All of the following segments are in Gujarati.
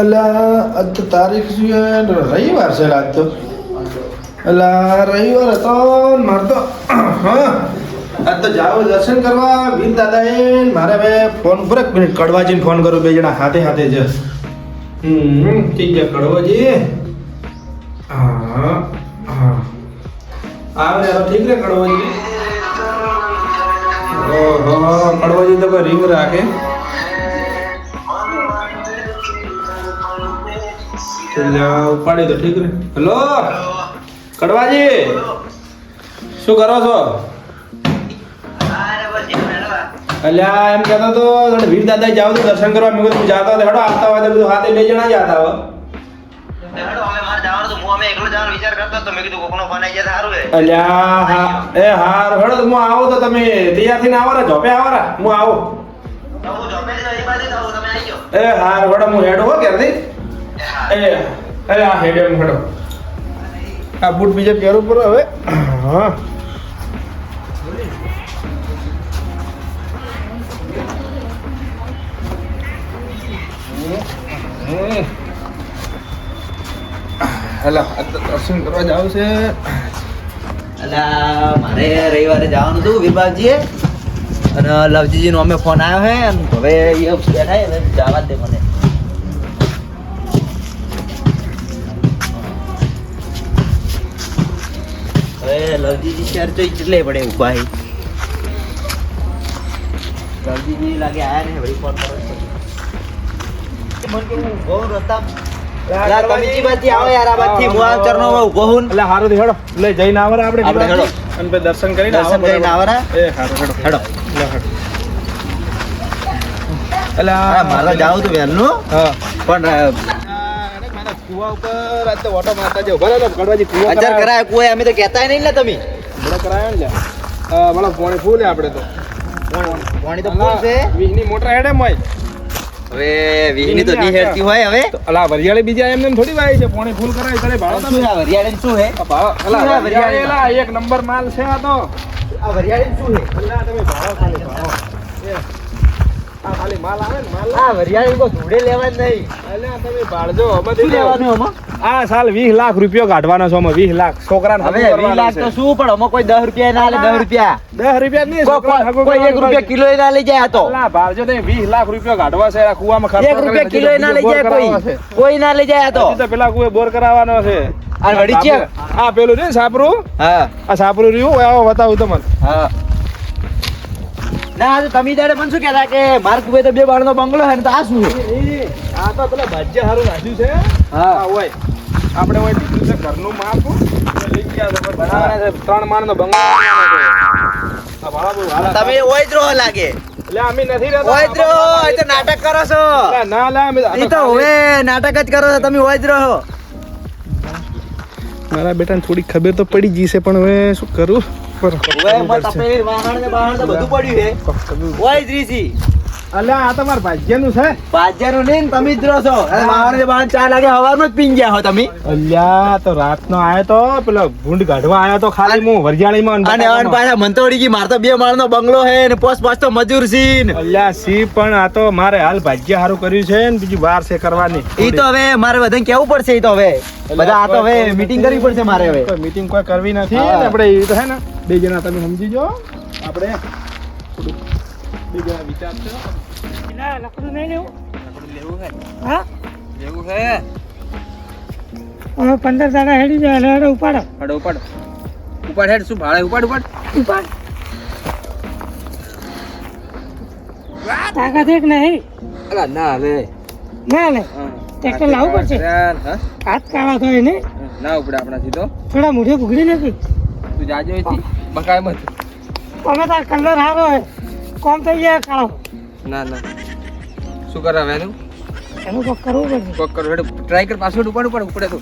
અલા આજ તો તારીખ શું છે? રવિવાર છે આજ તો. અલા રવિવાર હતો ને મારે તો હા આજ તો જાઓ દર્શન કરવા વીર દાદાએ. મારે હવે ફોન ઉપર એક મિનિટ કડવાજીને ફોન કરું, બે જણા હાથે હાથે જ. ઠીક છે કડવાજી. હા હા આવે ઠીક રે કડવાજી. ઓહો કડવાજી તો કોઈ રીંગ રાખે. ઉપાડી તો ઠીક રે. હેલો કડવાજી, શું કરો છો? અલ્યા એમ કહેતો તો વીર દાદા જાવ તો દર્શન કરવા. મેં કીધું જાતો હેડો આવતા હોય તો બધું હાથે બે જણા જતા હો. અલ્યા હા એ હાર હેડો હું આવું તો તમે તૈયાર થઈને આવો રે, જોપે આવો રે, હું આવું. એ હાર હેડો હું હેડો હો ક્યારથી. અરે આ હેડે હેડો. આ બૂટ બીજે પહેરવું પડે હવે. હા હેલો દર્શન કરવા જાવ છે. અલા મારે રવિવારે જવાનું હતું વિભાગજીએ, અને લવજીજીનો અમે ફોન આવ્યો હે અને હવે એ બેઠા ને જવા દે મને. હવે લવજીજી શહેર તો એટલે પડે ઉભા હે. લવજીજી લાગે આયા ને વળી ફોન કરો. મને કેવું બહુ રસ્તા તમે બાજુ આવો યાર, આ બાજુ હું આ ચરણો ઉભો હું. એટલે હારું થી હેડો લે જઈને આવરે આપણે હેડો અને પછી દર્શન કરીને આવરા. એ હારું હેડો હેડો લે હેડો. એટલે મારે જાવ તો વહેલું. હા પણ કુવા ઉપર આજ તો ઓટો મારતા જો ભલે તો કડવાજી કુવા અજર કરાય કોઈ અમે તો કહેતાય નહીં ને તમે. બડા કરાયો ને મને પોણી ફૂલ આપણે તો પાણી તો ફૂલ છે. 20 ની મોટર હેડે મોય. હવે વીજળી તો ની હેડતી હોય. હવે અલા વરિયાળી બીજા એમને થોડી વાય છે, પોણી ફૂલ કરાય કરે ભાવ શું છે વરિયાળી શું હે? અલા વરિયાળી એક નંબર માલ છે આ તો. આ વરિયાળી શું હે? અલા તમે ભાવ ખાલી ભાવ. આ ખાલી માલ આવે ને માલ. આ વરિયાળી કો ધોડે લેવા જ નહીં. અલ્યા તમે ભાળજો અમે શું લેવાનું આમાં? આ સાલ 20 લાખ રૂપિયો કાઢવાનો છે અમે. 20 લાખ છોકરાને હવે 20 લાખ તો શું, પણ આમાં કોઈ 10 રૂપિયા ના લે. 10 રૂપિયા 10 રૂપિયા નહીં, કોઈ 1 રૂપિયા કિલો ના લઈ જાય. આ તો અલા ભાળજો તે 20 લાખ રૂપિયો કાઢવા છે આ કુવામાં ખર્ચ. 1 રૂપિયા કિલો ના લઈ જાય કોઈ ના લઈ જાય. આ તો પેલા કુએ બોર કરાવવાનો છે. આ વડી છે આ પેલું છે સાપરું. હા આ સાપરું રહ્યું આવો બતાવું તમને. હા ના તમે દાડે મને શું કહેતા કે માર્ક ભાઈ તો 2 બાળનો બંગલો હે ને, તો આ શું છે? આ તો પેલા ભાજ્ય હારું રાખ્યું છે. હા હોય આપણે હોય દીધું છે ઘરનું માપ લઈ ગયા છે બનાવવાના છે. 3 માળનો બંગલો બનાવવાનો છે. આ ભાડા બહુ હાલા. તમે ઓય જ રહો લાગે. એટલે અમે નથી રહેતા. ઓય જ રહો. એ તો નાટક કરો છો. ના લા અમે એ તો હવે નાટક જ કરો છો તમે. ઓય જ રહો. મારા બેટાને થોડી ખબર તો પડી ગઈ છે, પણ હવે શું કરું? હવે મત તપેલી વાહણ ને બાહણ તો બધું પડ્યું હે. ઓય જ રીસી. અલ્યા આ તમાર ભાગ્યનું છે. બાજારનું નહીં, તમે જ રહો છો. અને વાહણ ને બાહણ 4 લાગે હવારનું જ પીન ગયા હો તમે. અલ્યા તો રાતનો આયો તો પેલો ભૂંડ કાઢવા આયો તો ખાલી હું વરજાળીમાં. અને અન પાછા મંતોડી કી માર તો 2 માળનો બંગલો હે ને પોસ તો મજૂર સીન. અલ્યા સી પણ આ તો મારે હાલ ભાગ્ય હારું કર્યું છે ને બીજું વાર છે કરવાની. ઈ તો હવે મારે બધાને કેવું પડશે. ઈ તો હવે બધા આ તો હવે મીટિંગ કરવી પડશે મારે. હવે કોઈ મીટિંગ કોઈ કરવી નથી. આપણે એ તો હે ને 2 જણા તમે સમજી જો. આપણે થોડું 2 જણા વિચારજો. ના લકડું નહીં લેવું. લેવું હે. હા લેવું હે. હવે 15 દાડા હેડી જાય. હેડો ઉપાડો. હડો ઉપાડ. ઉપાડ હેડ. શું ભાડે ઉપાડ ઉપાડ. તાકાત એક નહીં. અલા ના લે. ના લે ટ્રેક્ટર લાવવું પડશે. હાથ કાળા થાય ને. ના ઉપડે આપણાથી તો. થોડા મોઢે ભૂગડી નથી. તું જાજો એથી બકાય મત. અમે તાર કલર સારો હોય કોમ થઈ જાય કાળો. ના ના શું કરાવે એનું? એનું કોક કરવું પડશે. કોક કરો હેડ. ટ્રાય કર. પાછળ ઉપાડ ઉપડે તો.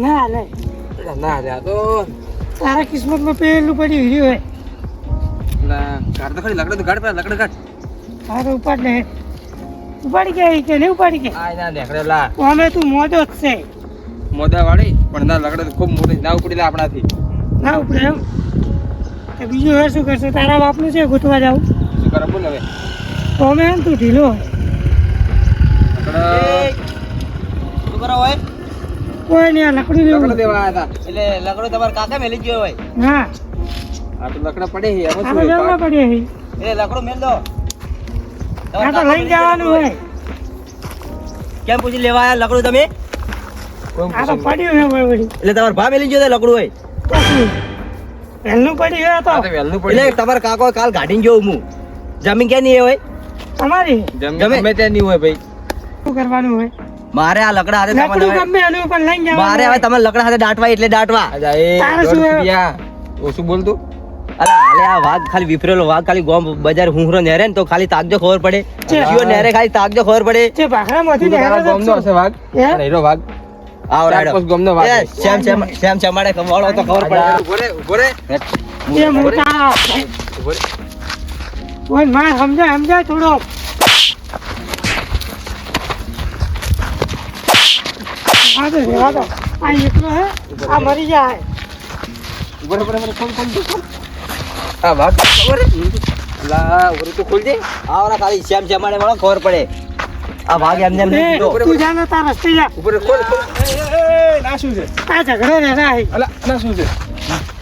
ના લે ના લે આ તો તારા કિસ્મતમાં પેલું પડ્યું હીર્યું હોય. ના કાઢ તો ખરી. લકડે તો કાઢ. લકડે કાઢ. તારે ઉપાડ ને. ઉપાડી ગયા કે નહીં ઉપાડી ગયા? આ ના લેકડે લા. અમે તું મોજો જ છે. મોદા વાળી પણ ના લકડે તો ખૂબ મોટી ના ઉપડી લે આપણાથી. ના ઉપડે એમ. તો બીજું હવે શું કરશે? તારા બાપનું છે ગોતવા જાવ. શું કરે બોલ હવે. કોમે એમ તું ઢીલો હોય. શું કરો હોય કોઈ નહીં, આ લકડી લેવું. એટલે લકડો તમારા કાકા મેલી જ ગયો હોય ના આ તો લકડા પડે છે આ તો લેવા પડે છે. એટલે લકડો મેલ દો આ તો લઈને જવાનું હોય. કેમ પૂછી લેવા આયા લકડું તમે આ તો પડ્યું છે ભાઈ વળી. એટલે તમારા ભા મેલી ગયો લકડું હોય પહેલું પડ્યું છે આ તો. વહેલું એટલે તમારા કાકો કાલ ગાડીને જોઉં હું જમીન ક્યાં નહીં હોય તમારી ગમે ત્યાં નહીં હોય ભાઈ. શું કરવાનું હોય? મારે આ લકડા હાથે લકડું તમારે ગમે એનું પણ લઈને જવાનું મારે હવે હોય. તમે લકડા હાથે દાટવા એટલે દાટવા આજા એ તારે દોઢ શું હે? રૂપિયા. ઓછું બોલતું અલા હાલે આ વાઘ ખાલી વિફરેલો વાઘ ખાલી ગોમ બજાર હુંહરો નેરે ને તો ખાલી તાકજો ખબર પડે છે. જીઓ નેરે ખાલી તાકજો ખબર પડે જે ભાખરામાંથી તું તો તારા નેરો ગામનો જ હશે વાઘ હે? અને હીરો વાઘ આવ ચાર રાડો પાંચ ગામનો વાઘ એ હોય. શ્યામ ચમાડે કમાળો તો ખબર પડે ઉભો રે, ઉભો રે. એ મોટા ઉભો રે. ઓય માં સમજાય થોડો. આ તો રેવા દો. આ એકલો હે આ મરી જાય. ઉભો રે, ઉભો રે, ઉભો રે. ખોલ, ખોલ, ખોલ. આ વાઘ ખબર હે? અલા, ઉભો રે, તું ખોલજે. આવરા ખાલી શ્યામ ચમાડે વાળો ખબર પડે આ વાઘ એમ જેમ એ, નહીં કીધો. તું જા ને તાર રસ્તે જા. ઉભો રે, ખોલ, ખોલ. ના શું છે આ ઝઘડો ને રાય. અલા ના શું છે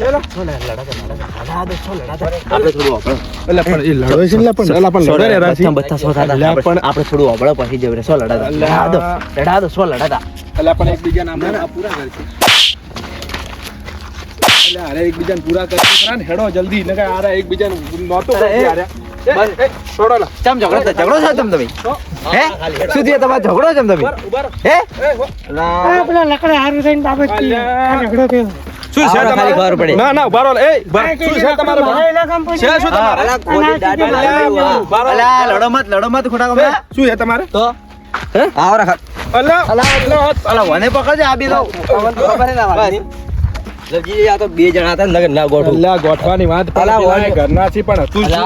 આપણે થોડું આપણે અલા પણ એ લડવે છે એટલે પણ અલા પણ લડે રે રાશી બધા સો થતા અલા પણ આપણે થોડું અબળો પછી જવરે સો લડાતા લડા દો સો લડાતા અલા પણ એકબીજા નામ પૂરા કરશે એટલે હારે એકબીજાને પૂરા કરશે ખરા ને હેડો જલ્દી નકે હારે એકબીજાને નહોતો કરતી હારે બસ. છોડો લા ચમ ઝઘડો છે તમે હે શું થયું તમારો ઝઘડો છે તમે ઉભા રહો. હે આ પેલા લકડા હારું થઈને બાબત થી આ ઝઘડો થયો. શું છે આવરા ખાલી ખબર પડે. ના ના ઉભા રહો એ ઉભા આ રહો. કે શું છે તમારે મારા એના કામ પછી છે શું તમારે અલા ખોટી દાઢ અલા લડો મત ખોટા કમરા શું છે તમારે તો આવરા ખા અલા અલા વને પકડજે આ બી તો ખબર ના વાગની લવજી આ તો બે જણા હતા ને ના ગોઠું અલા ગોઠવાની વાત અલા, પણ ઓય. ઘરના છે પણ તું શું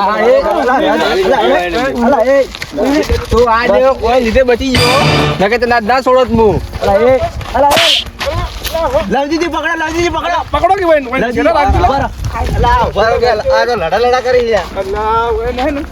તું આ જેવો કોઈ લીધે બચી ગયો નકે તો ના છોડો જ હું. લવજી પકડો પકડો કે ભાઈ ભાઈ છેડા રાખજો લા. અલા ઉભા રહો કે આ તો લડા કરી છે અલા ઓય નહીં ને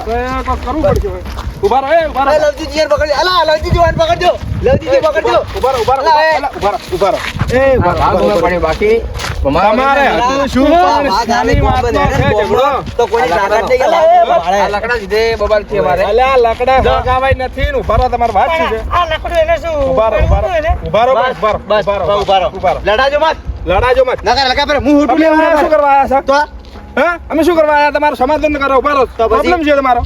ઓય કોઈ કરવું પડશે ઓય. ઉભા રહો એ ઉભા રહો લવજી પકડ અલા લવજી વાન પકડજો લવજી પકડજો ઉભા રહો ઉભા રહો અલા, એ. અલા, ઉભા રહો ઉભા રહો એ ભાગ ન પડે બાકી તમારે હતું શું પણ શાની વાતનો છે ઝઘડો? તો કોઈ તાકાત નહીં કે આ લકડા લીધે બબાલ છે અમારે. અલા લકડા હગાવાય નથી ને ઉભા રહો તમારે વાત શું છે આ લકડું એને શું ઉભા રહો ઉભા રહો એને? ઉભા રહો બસ, ઉભા રહો બસ ઉભા રહો ઉભા રહો લડાજો મત લડાજો મત નકર લગા પર મું હુટું તમે લેવું આ શું કરવા આયા છો તો હા અમે શું કરવા આયા તમારું સમાધાન કરો ઉભા રહો તો પછી? પ્રોબ્લેમ છે તમારો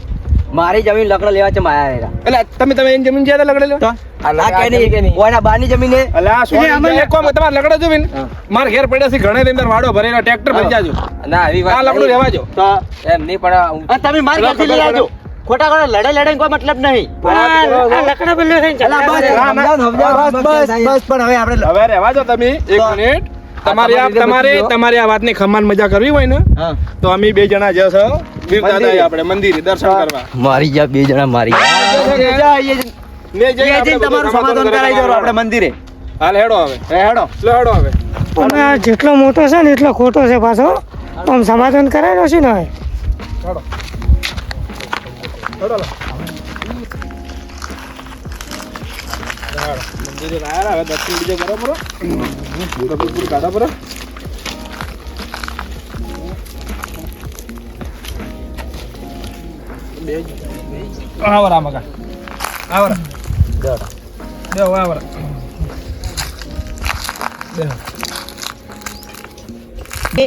મારી જમીન લકડો લેવા છે માયા એરા એટલે તમે એની જમીન છે લગડે લો તો આ કે નહીં ઓના બાની જમીન હે અલા એટલે અમે સોની કોમ તમારે લગડે જોવીને માર ઘેર પડ્યા છે ઘણે ની અંદર વાડો ભરેલો ટ્રેક્ટર ભરી જાજો ના આવી વાત આ લગડું નહીં. રહેવા જો તો એમ નહીં પણ અને તમે માર ઘરથી લઈ આવજો ખોટા ખોટા લડે કોઈ મતલબ નહીં આ લકડા પેલો થઈને અલા બસ ચાલ્યા ના, ના. બસ પણ હવે આપણે હવે રહેવા જો તમે એક તો- મિનિટ તમારી આ તમારી રીતે તમારી આ વાતની ખમ્માન મજા કરવી હોય ને હા તો અમે બે જણા જશો વીર દાદા આપણે મંદિરે દર્શન કરવા મારી જા બે જણા મારી ને જઈને આપણે બધું તમારું સમાધાન કરાવી દો આપણે મંદિરે હાલ હેડો હવે હેડો લો હેડો હવે અમે આ જેટલો મોટો છે ને એટલો ખોટો છે પાછો આમ સમાધાન કરાયેલો છે ને હવે હેડો હેડો લો. હેડો. મંદિરે આયા હવે દર્શન બીજો કરો બરો કબીરપુર કાઢા બરો આવરા મગા આવરા દેવ આવરા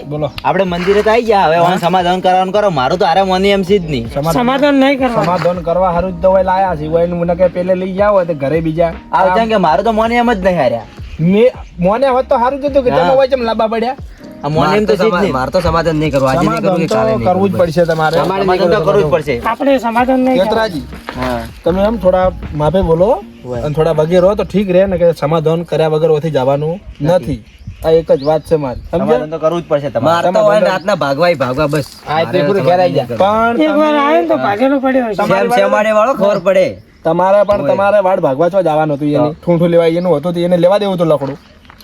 બોલો આપણે મંદિરે તો આવી ગયા હવે ઓન સમાધાન કરવાનું કરો મારું તો આરે મોની એમ છે જ નહીં સમાધાન નહીં કરવા સમાધાન કરવા હારું જ તો હોય લાયા છે હોય મને કે પેલે લઈ જાવ હોય તો ઘરે બીજા આવતા કે મારું તો મોની એમ જ નહીં હાર્યા મે મોને હોત તો હારું જ હતું કે તમે હોય ચમ લાંબા પડ્યા આ મોની એમ તો છે જ નહીં માર તો સમાધાન નહીં કરવું આજે નહીં કરું કે કાલે નહીં કરવું જ પડશે તમારે સમાધાન તો કરવું જ પડશે આપણે સમાધાન નહીં કરવા કેતરાજી હા તમે એમ થોડા માપે બોલો અને થોડા બગે રહો તો ઠીક રહે ને કે સમાધાન કર્યા વગર ઓથી જવાનું નથી આ એક જ વાત છે મારી સમાધાન તો કરવું જ પડશે તમારે તો હોય ને રાતના ભાગવા બસ આ એટલે પૂરું ઘેર આવી જા. પણ એક વાર આવે ને તો ભાગેલો પડ્યો હશે. સેમ સેમાડે વાળો ખબર પડે તમારે પણ તમારે વાડ ભાગવા છો જવાનું હતું એની ઠૂંઠું લેવા એનું હતું તો એને લેવા દેવું હતું લકડું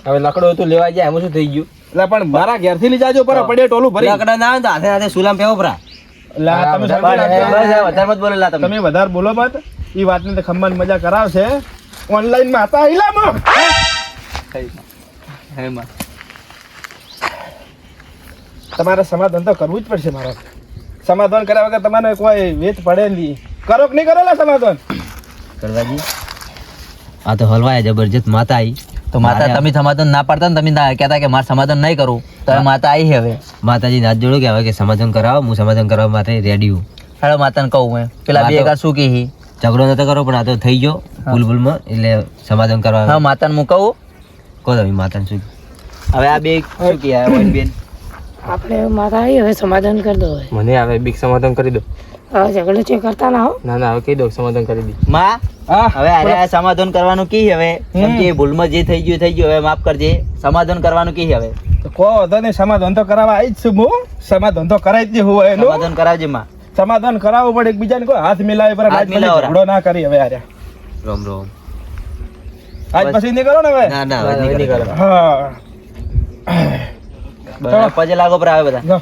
હવે લકડો હતું લેવા જાય એમાં શું થઈ ગયું એટલે પણ મારા ઘેરથી લઈ જાજો પર પડે ટોલું ભરી લાકડા ના આવે ને તો હાથે હાથે સુલામ પેવો પરા એટલે આ તમે વધારે સમજી બસ, રાખજો. વધારે મત બોલેલા તમે. તમે વધારે બોલો મત ઈ વાતની તો ખમ્માન મજા કરાવશે ઓનલાઈન માં હતા હિલામાં હેમાં તમારે સમાધાન તો કરવું જ પડશે મારે સમાધાન કર્યા વગર તમારે કોઈ વેચ પડે નહીં કરો કે નહીં કરો લા સમાધાન કરવાજી આ તો હલવાય જબરજસ્ત માતા આવી તો માતા તમે સમાધાન ના પાડતા ને તમે કહેતા કે મારે સમાધાન નહીં કરું તો હવે માતા આવી હવે માતાજી હાથ જોડો કે હવે કે સમાધાન કરાવો હું સમાધાન કરવા માટે રેડી હું હાલો માતાને કહું મેં પેલા બે કાર શું કહી ઝઘડો નતો કરો પણ આ તો થઈ ગયો ભૂલભૂલમાં એટલે સમાધાન કરવા હા માતાને હું કહું કહો તમે માતાને શું હવે આ બે શું કહે બેન આપણે માતા આવી હવે સમાધાન કરી દો હવે. મને આવે બીક સમાધાન કરી દો હવે ઝઘડો છે કરતા ના હો. ના ના હવે કહી દો સમાધાન કરી દી માં હા હવે અરે આ સમાધાન કરવાનું કી હવે કેમ કે ભૂલમાં જે થઈ ગયું હવે માફ કરજે સમાધાન કરવાનું કી હવે તો કહો તો નહીં સમાધાન તો કરાવવા આવી જ છું હું સમાધાન તો કરાવી જ નહીં હોય એનું સમાધાન કરાવજે માં સમાધાન કરાવવું પડે એકબીજાને કોઈ હાથ મિલાવે પર હાથ મિલાવો રા. ઝઘડો ના કરી હવે આર્યા રોમ રોમ આજ પછી નહીં કરો ને હવે ના ના હવે નહીં કરો હા પજે લાગો પર આવે બધા જાઓ.